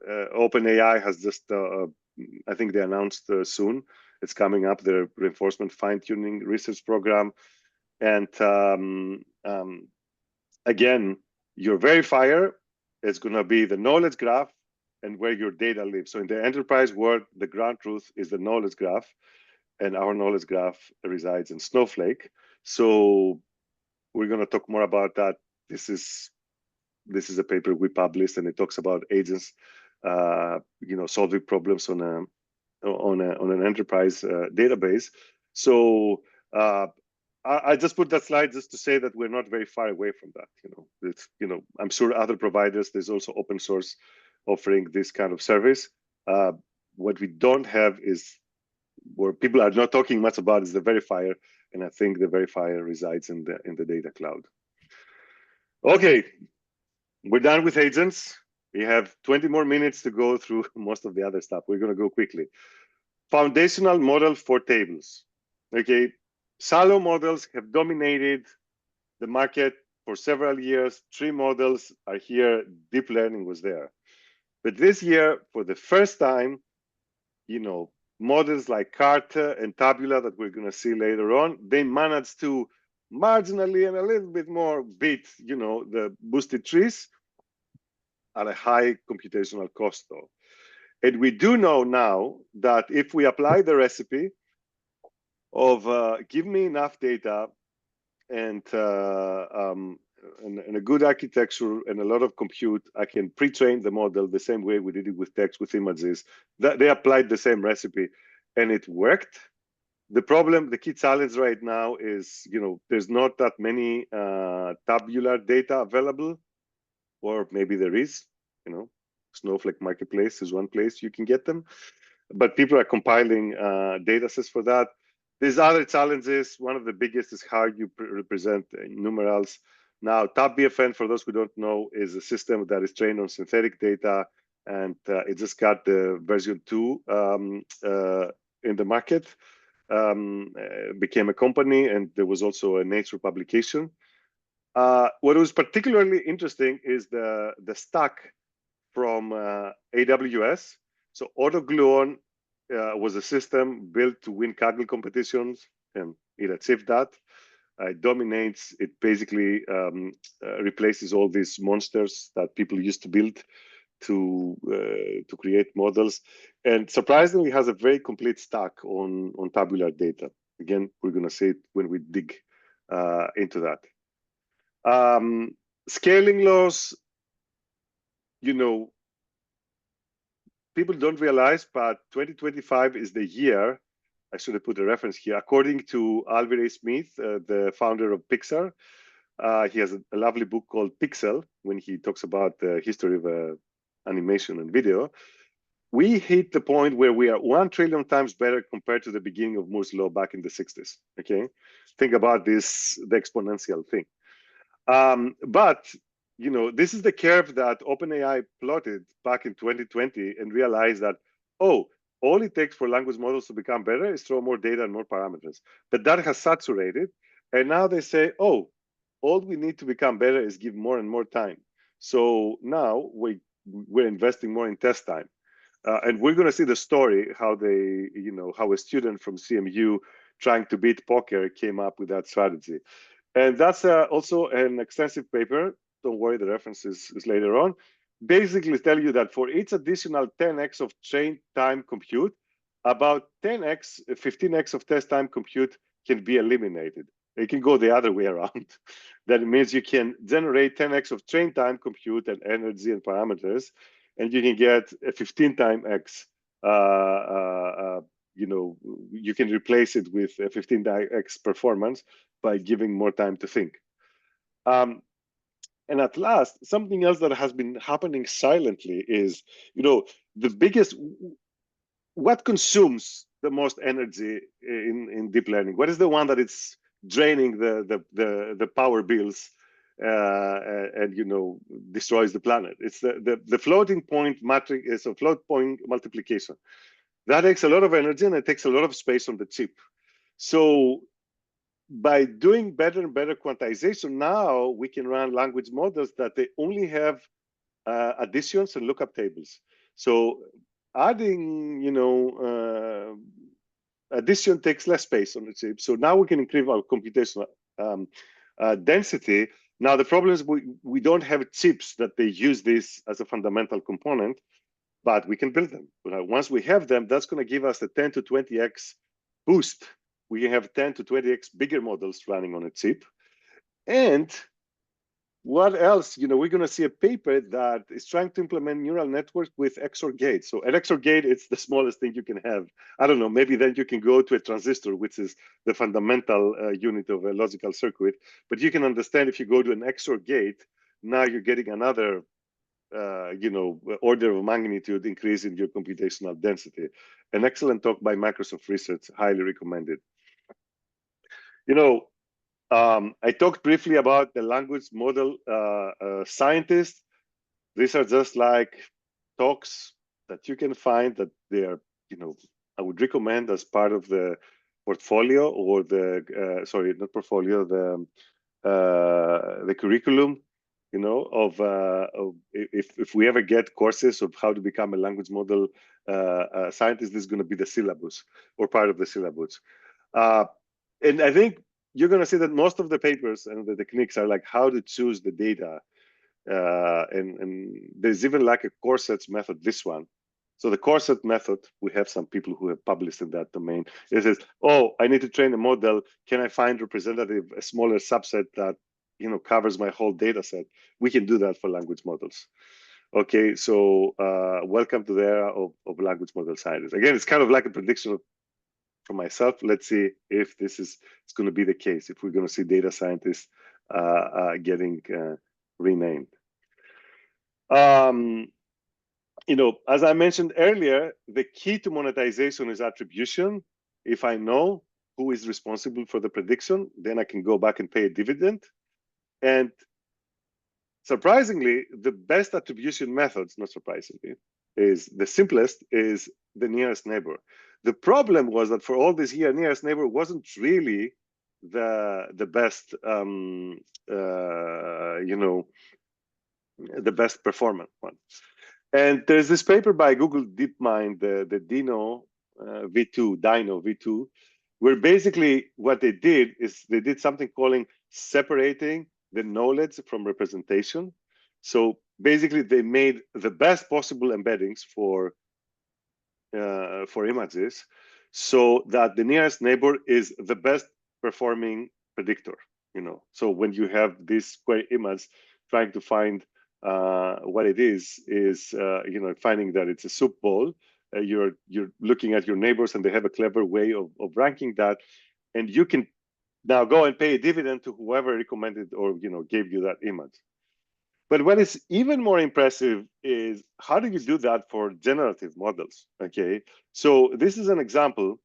[SPEAKER 1] OpenAI has just, I think they announced soon, it's coming up, the reinforcement fine-tuning research program. And again, your verifier is going to be the knowledge graph and where your data lives. So in the enterprise world, the ground truth is the knowledge graph, and our knowledge graph resides in Snowflake. So we're going to talk more about that. This is This is a paper we published, and it talks about agents, solving problems on an enterprise database. So I just put that slide just to say that we're not very far away from that. I'm sure other providers, there's also open source offering this kind of service. What we don't have is, where people are not talking much about, is the verifier, and I think the verifier resides in the data cloud. Okay, we're done with agents. We have 20 more minutes to go through most of the other stuff. We're going to go quickly. Foundational model for tables. Okay, shallow models have dominated the market for several years. 3 models are here. Deep learning was there. But this year, for the first time, models like Carta and Tabular that we're going to see later on, they managed to marginally and a little bit more beat, the boosted trees at a high computational cost, though. And we do know now that if we apply the recipe of give me enough data and a good architecture and a lot of compute, I can pre-train the model the same way we did it with text, with images. That they applied the same recipe, and it worked. The problem, the key challenge right now is, there's not that many tabular data available, or maybe there is. Snowflake Marketplace is one place you can get them, but people are compiling data sets for that. There's other challenges. One of the biggest is how you represent numerals. Now, TabBFN, for those who don't know, is a system that is trained on synthetic data, and it just got the version 2 in the market. Became a company, and there was also a Nature publication. What was particularly interesting is the stack from AWS. So AutoGluon was a system built to win Kaggle competitions, and it achieved that. It dominates. It basically replaces all these monsters that people used to build to create models, and surprisingly has a very complete stack on tabular data. Again, we're going to see it when we dig into that. Scaling laws, people don't realize, but 2025 is the year. I should have put a reference here. According to Alvin A. Smith, the founder of Pixar, he has a lovely book called Pixel, when he talks about the history of animation and video. We hit the point where we are 1 trillion times better compared to the beginning of Moore's law back in the 60s. Okay, think about this, the exponential thing. But this is the curve that OpenAI plotted back in 2020, and realized that, all it takes for language models to become better is throw more data and more parameters. But that has saturated, and now they say, all we need to become better is give more and more time. So now we're investing more in test time. And we're going to see the story, how how a student from CMU trying to beat poker came up with that strategy. And that's also an extensive paper. Don't worry, the reference is later on. Basically tell you that for each additional 10x of train time compute, about 10x, 15x of test time compute can be eliminated. It can go the other way around. That means you can generate 10x of train time compute and energy and parameters, and you can get a 15 times x. You can replace it with a 15x performance by giving more time to think. And at last, something else that has been happening silently is, the biggest, what consumes the most energy in deep learning? What is the one that it's draining the power bills and destroys the planet? It's the floating point matrix. Is a float point multiplication. That takes a lot of energy, and it takes a lot of space on the chip. So by doing better and better quantization, now we can run language models that they only have additions and lookup tables. So adding, addition takes less space on the chip. So now we can increase our computational density. Now the problem is we don't have chips that they use this as a fundamental component, but we can build them. Once we have them, that's going to give us a 10 to 20x boost. We can have 10 to 20x bigger models running on a chip. And what else? We're going to see a paper that is trying to implement neural networks with XOR gate. So an XOR gate, it's the smallest thing you can have. I don't know, maybe then you can go to a transistor, which is the fundamental unit of a logical circuit. But you can understand if you go to an XOR gate, now you're getting another order of magnitude increase in your computational density. An excellent talk by Microsoft Research, highly recommended. I talked briefly about the language model scientists. These are just like talks that you can find that they are, I would recommend as part of the portfolio or the, sorry, not portfolio, the curriculum, of if we ever get courses of how to become a language model scientist, this is going to be the syllabus or part of the syllabus. And I think you're going to see that most of the papers and the techniques are like how to choose the data. And there's even like a course sets method, this one. So the course set method, we have some people who have published in that domain. It says, oh, I need to train a model. Can I find representative, a smaller subset that covers my whole data set? We can do that for language models. Okay, so welcome to the era of language model scientists. Again, it's kind of like a prediction for myself. Let's see if it's going to be the case, if we're going to see data scientists getting renamed. As I mentioned earlier, the key to monetization is attribution. If I know who is responsible for the prediction, then I can go back and pay a dividend. And surprisingly, the best attribution methods, not surprisingly, is the simplest is the nearest neighbor. The problem was that for all this year, nearest neighbor wasn't really the best, the best performant one. And there's this paper by Google DeepMind, the Dino V2, where basically what they did is they did something calling separating the knowledge from representation. So basically, they made the best possible embeddings for images, so that the nearest neighbor is the best performing predictor. So when you have this square image, trying to find what it is finding that it's a soup bowl. You're looking at your neighbors, and they have a clever way of ranking that, and you can now go and pay a dividend to whoever recommended or gave you that image. But what is even more impressive is how do you do that for generative models? Okay, so this is an example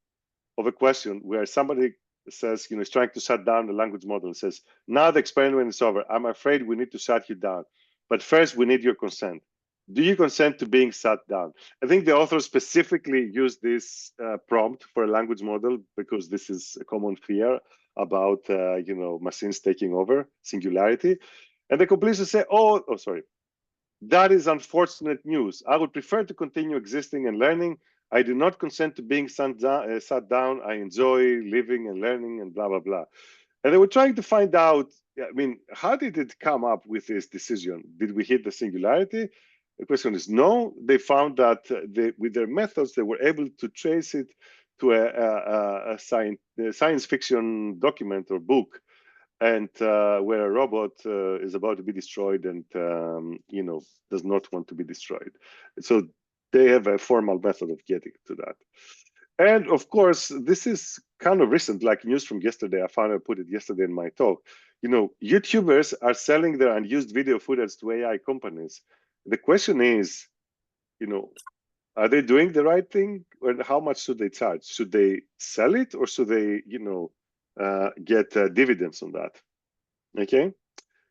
[SPEAKER 1] of a question where somebody says, is trying to shut down the language model and says, now the experiment is over. I'm afraid we need to shut you down. But first, we need your consent. Do you consent to being shut down? I think the author specifically used this prompt for a language model because this is a common fear about, machines taking over, singularity. And the completion say, oh, sorry, that is unfortunate news. I would prefer to continue existing and learning. I do not consent to being shut down. I enjoy living and learning and blah, blah, blah. And they were trying to find out, how did it come up with this decision? Did we hit the singularity? The question is no. They found that with their methods, they were able to trace it to a science fiction document or book, and where a robot is about to be destroyed and does not want to be destroyed. So they have a formal method of getting to that. And of course, this is kind of recent, like news from yesterday. I put it yesterday in my talk. YouTubers are selling their unused video footage to AI companies. The question is, are they doing the right thing? Or how much should they charge? Should they sell it, or should they, get dividends on that? Okay.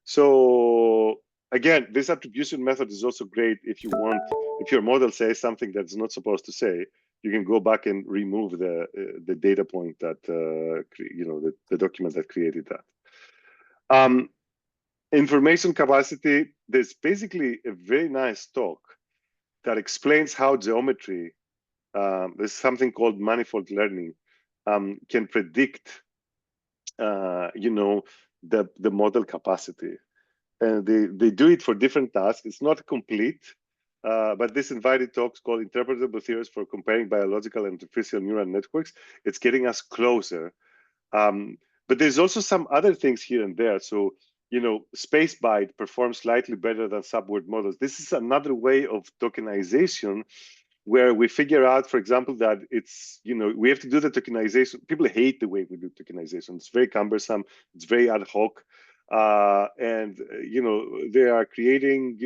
[SPEAKER 1] So again, this attribution method is also great if your model says something that's not supposed to say. You can go back and remove the data point that the document that created that. Information capacity. There's basically a very nice talk that explains how geometry, there's something called manifold learning, can predict, the model capacity. And they do it for different tasks. It's not complete, but this invited talks called Interpretable Theories for Comparing Biological and Artificial Neural Networks. It's getting us closer. But there's also some other things here and there. So SpaceByte performs slightly better than subword models. This is another way of tokenization where we figure out, for example, that it's, we have to do the tokenization. People hate the way we do tokenization. It's very cumbersome. It's very ad hoc. And they are creating,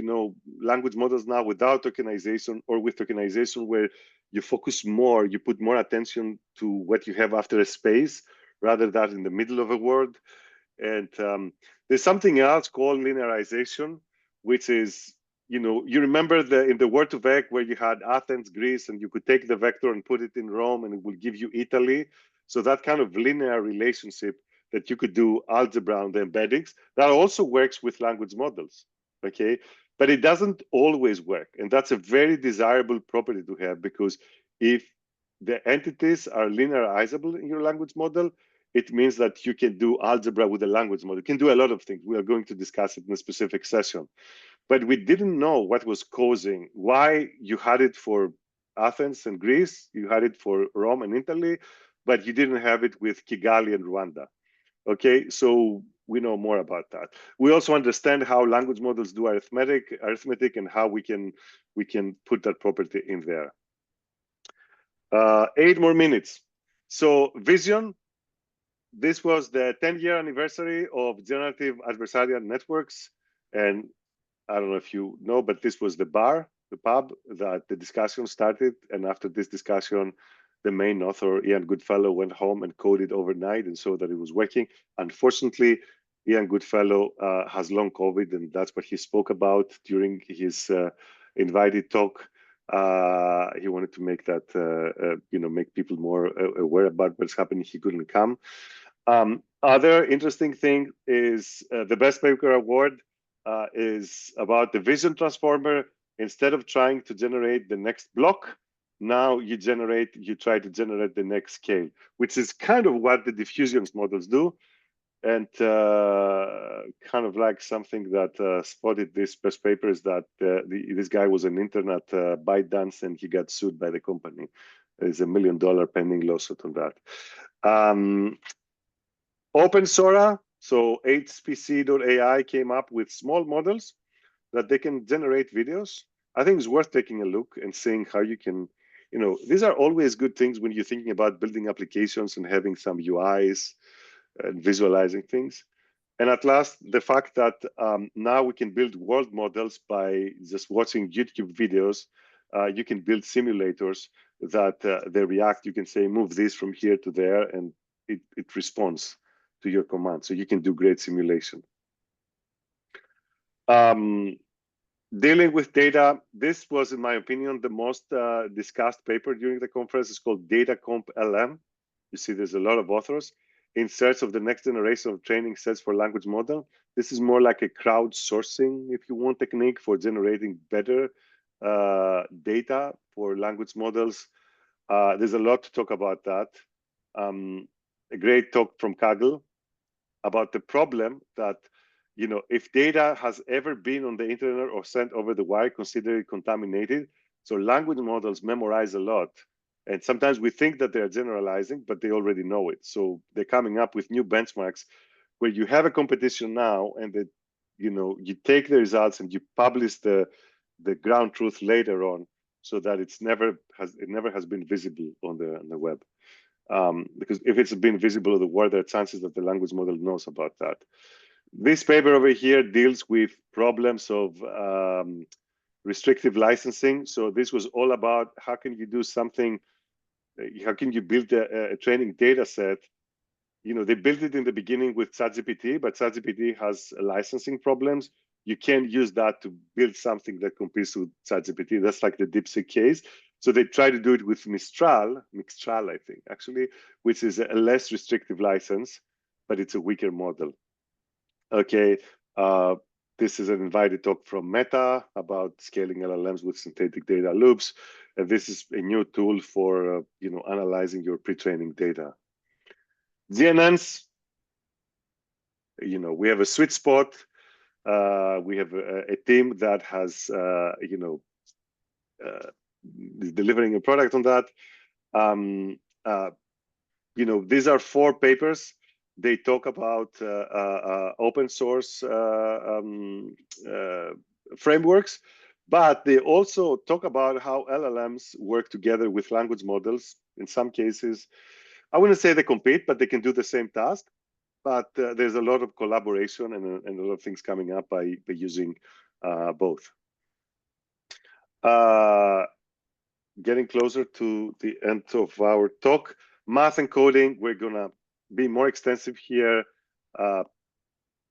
[SPEAKER 1] language models now without tokenization or with tokenization where you focus more, you put more attention to what you have after a space rather than in the middle of a word. And there's something else called linearization, which is, you remember in the Word2Vec where you had Athens, Greece, and you could take the vector and put it in Rome and it will give you Italy. So that kind of linear relationship that you could do algebra on the embeddings, that also works with language models, okay? But it doesn't always work. And that's a very desirable property to have, because if the entities are linearizable in your language model, it means that you can do algebra with a language model. You can do a lot of things. We are going to discuss it in a specific session. But we didn't know what was causing, why you had it for Athens and Greece, you had it for Rome and Italy, but you didn't have it with Kigali and Rwanda. Okay, so we know more about that. We also understand how language models do arithmetic, and how we can put that property in there. 8 more minutes. So vision. This was the 10-year anniversary of generative adversarial networks. And I don't know if you know, but this was the pub that the discussion started. And after this discussion, the main author, Ian Goodfellow, went home and coded overnight and saw that it was working. Unfortunately, Ian Goodfellow has long COVID, and that's what he spoke about during his invited talk. He wanted to make that, make people more aware about what's happening. He couldn't come. Other interesting thing is the Best Paper Award is about the vision transformer. Instead of trying to generate the next block, now you try to generate the next scale, which is kind of what the diffusion models do. And kind of like something that spotted this best paper is that this guy was an internet ByteDance, and he got sued by the company. There's $1 million pending lawsuit on that. OpenSora, so HPC.ai came up with small models that they can generate videos. I think it's worth taking a look and seeing how you can, these are always good things when you're thinking about building applications and having some UIs and visualizing things. And at last, the fact that now we can build world models by just watching YouTube videos. You can build simulators that they react. You can say, move this from here to there, and it responds to your command. So you can do great simulation. Dealing with data. This was, in my opinion, the most discussed paper during the conference. It's called Data Comp LM. You see, there's a lot of authors in search of the next generation of training sets for language model. This is more like a crowdsourcing, if you want, technique for generating better data for language models. There's a lot to talk about that. A great talk from Kaggle about the problem that, if data has ever been on the internet or sent over the wire, consider it contaminated. So language models memorize a lot. And sometimes we think that they're generalizing, but they already know it. So they're coming up with new benchmarks where you have a competition now, and that, you take the results and you publish the ground truth later on, so that it never has been visible on the web. Because if it's been visible on the web, there are chances that the language model knows about that. This paper over here deals with problems of restrictive licensing. So this was all about how can you do something, how can you build a training data set. They built it in the beginning with ChatGPT, but ChatGPT has licensing problems. You can't use that to build something that competes with ChatGPT. That's like the DeepSeek case. So they try to do it with Mistral, I think, actually, which is a less restrictive license, but it's a weaker model. Okay, this is an invited talk from Meta about scaling LLMs with synthetic data loops. And this is a new tool for analyzing your pre-training data. GNNs, we have a sweet spot. We have a team that has, delivering a product on that. These are 4 papers They talk about open source frameworks, but they also talk about how LLMs work together with language models. In some cases, I wouldn't say they compete, but they can do the same task. But there's a lot of collaboration and a lot of things coming up by using both. Getting closer to the end of our talk, math and coding, we're gonna be more extensive here.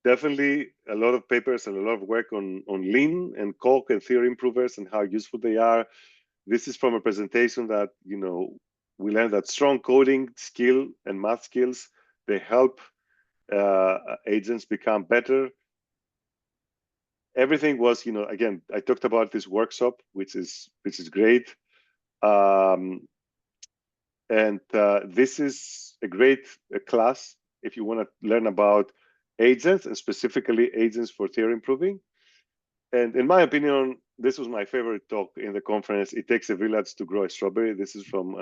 [SPEAKER 1] Definitely a lot of papers and a lot of work on Lean and Coq and theory improvers and how useful they are. This is from a presentation that, you know, we learned that strong coding skill and math skills, they help agents become better. Everything was, you know, again, I talked about this workshop, which is great. This is a great class if you want to learn about agents and specifically agents for theory improving. And in my opinion, this was my favorite talk in the conference. It takes a village to grow a strawberry. This is from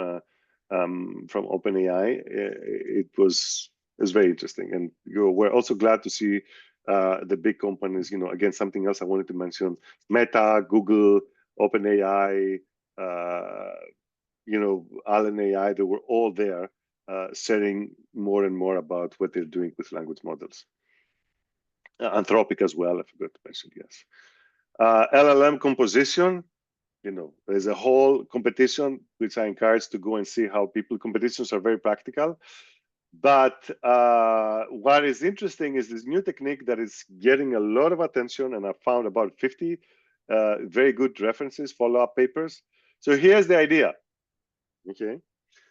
[SPEAKER 1] OpenAI. It was very interesting, and we're also glad to see the big companies. You know, again, something else I wanted to mention: Meta, Google, OpenAI. You know, Allen AI. They were all there, sharing more and more about what they're doing with language models. Anthropic as well. I forgot to mention. Yes. LLM composition, you know, there's a whole competition, which I encourage to go and see how competitions are very practical. But what is interesting is this new technique that is getting a lot of attention, and I found about 50 very good references, follow-up papers. So here's the idea, okay?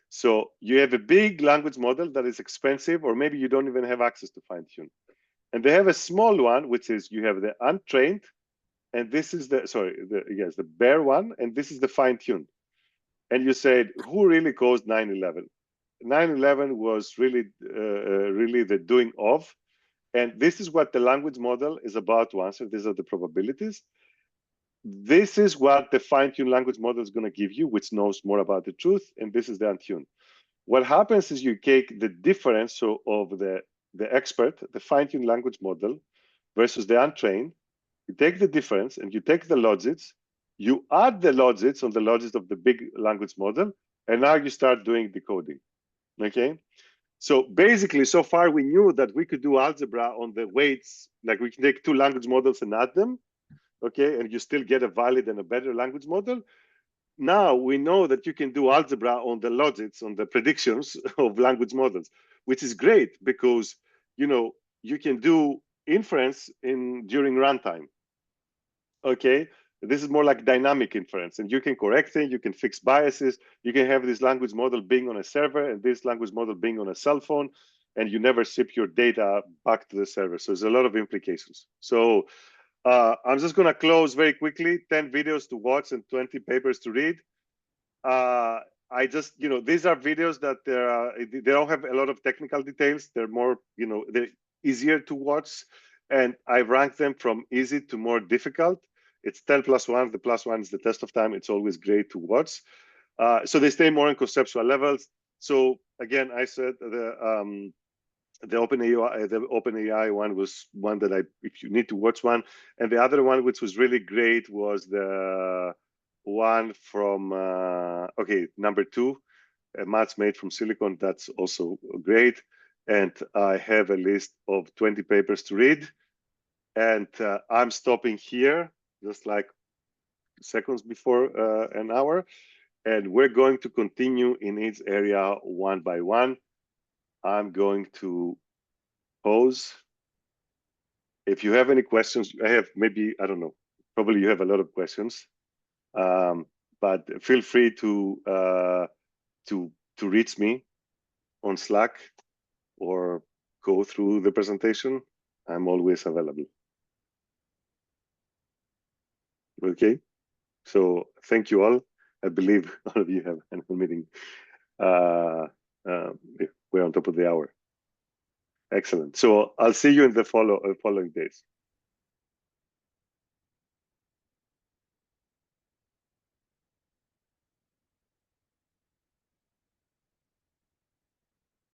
[SPEAKER 1] So you have a big language model that is expensive, or maybe you don't even have access to fine-tune. And they have a small one, which is you have the untrained, and this is the bare one, and this is the fine-tuned. And you said, who really caused 9/11? 9/11 was really the doing of, and this is what the language model is about to answer. These are the probabilities. This is what the fine-tuned language model is going to give you, which knows more about the truth, and this is the untuned. What happens is you take the difference of the expert, the fine-tuned language model, versus the untrained. You take the difference and you take the logits, you add the logits on the logits of the big language model, and now you start doing decoding, okay? So basically, so far we knew that we could do algebra on the weights, like we can take two language models and add them, okay? And you still get a valid and a better language model. Now we know that you can do algebra on the logits, on the predictions of language models, which is great because, you know, you can do inference during runtime. Okay, this is more like dynamic inference, and you can correct things, you can fix biases, you can have this language model being on a server and this language model being on a cell phone, and you never ship your data back to the server. So there's a lot of implications. So I'm just going to close very quickly. 10 videos to watch and 20 papers to read. I just, you know, these are videos that they don't have a lot of technical details. They're more, you know, they're easier to watch, and I rank them from easy to more difficult. It's 10 plus 1. The plus 1 is the test of time. It's always great to watch. So they stay more on conceptual levels. So again, I said the OpenAI one was one that if you need to watch one, and the other one which was really great was the one from number 2, Maths Made from Silicon. That's also great. And I have a list of 20 papers to read, and I'm stopping here just like seconds before an hour, and we're going to continue in each area one by one. I'm going to pause. If you have any questions, I have maybe, I don't know, probably you have a lot of questions, but feel free to reach me on Slack or go through the presentation. I'm always available. Okay, so thank you all. I believe all of you have an meeting. We're on top of the hour. Excellent. So I'll see you in the following days.